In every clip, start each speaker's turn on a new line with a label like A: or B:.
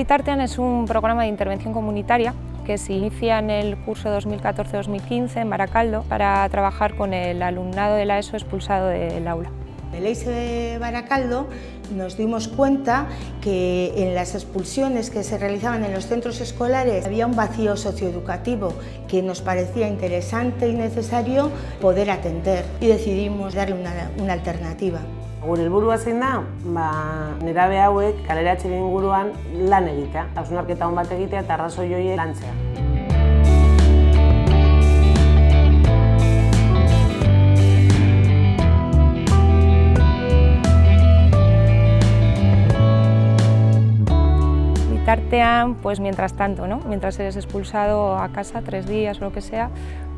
A: Bitartean es un programa de intervención comunitaria que se inicia en el curso 2014-2015 en Baracaldo para trabajar con el alumnado de la ESO expulsado del aula.
B: En el EISE de Baracaldo nos dimos cuenta que en las expulsiones que se realizaban en los centros escolares había un vacío socioeducativo que nos parecía interesante y necesario poder atender y decidimos darle una alternativa.
C: Gure helburua zein da, nerabe hauek kaleratze inguruan lan egitea, hausnarketa on bat egitea eta arrazoi horiek lantzea.
A: Bitartean, pues mientras tanto, ¿no? Mientras eres expulsado a casa 3 días o lo que sea,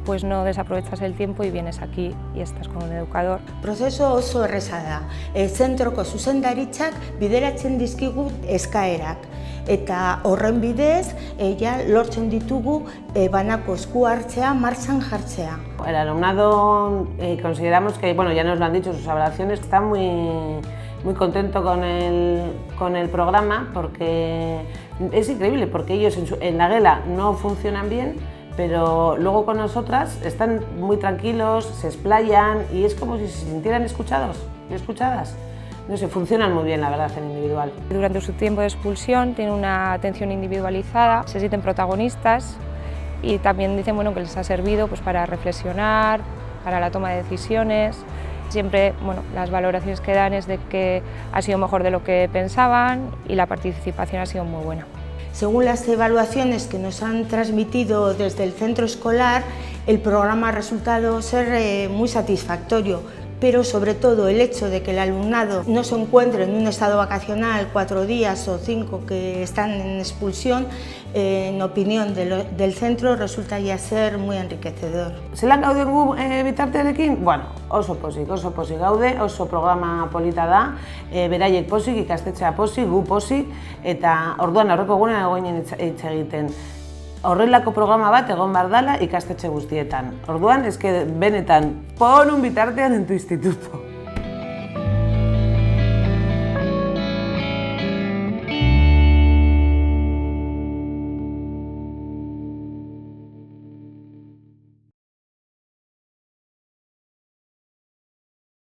A: pues no desaprovechas el tiempo y vienes aquí y estás con un educador.
B: Prozeso oso erreza da. Zentroko zuzendaritzak bideratzen dizkigu eskaerak eta horren bidez lortzen ditugu banako esku hartzea, martxan jartzea.
C: El alumnado consideramos que, bueno, ya nos lo han dicho sus evaluaciones, está muy contento con el programa porque es increíble, porque ellos en la Gela no funcionan bien, pero luego con nosotras están muy tranquilos, se explayan y es como si se sintieran escuchados y escuchadas. No sé, funcionan muy bien, la verdad, en individual.
A: Durante su tiempo de expulsión tienen una atención individualizada, se sienten protagonistas y también dicen, bueno, que les ha servido pues, para reflexionar, para la toma de decisiones. Siempre, bueno, las valoraciones que dan es de que ha sido mejor de lo que pensaban y la participación ha sido muy buena.
B: Según las evaluaciones que nos han transmitido desde el centro escolar, el programa ha resultado ser muy satisfactorio, pero sobre todo el hecho de que el alumnado no se encuentre en un estado vacacional 4 días o 5 que están en expulsión, en opinión del centro, resulta ya ser muy enriquecedor.
C: Zelan gaude gu bitartearekin? Bueno, oso pozik gaude, oso programa polita da, beraiek pozik, ikastetxea pozik, gu pozik, eta orduan aurreko egunean egoinen hitz egiten. Horrelako programa bat egon behar dela ikastetxe guztietan. Orduan, benetan, pon un Bitartean en tu instituto.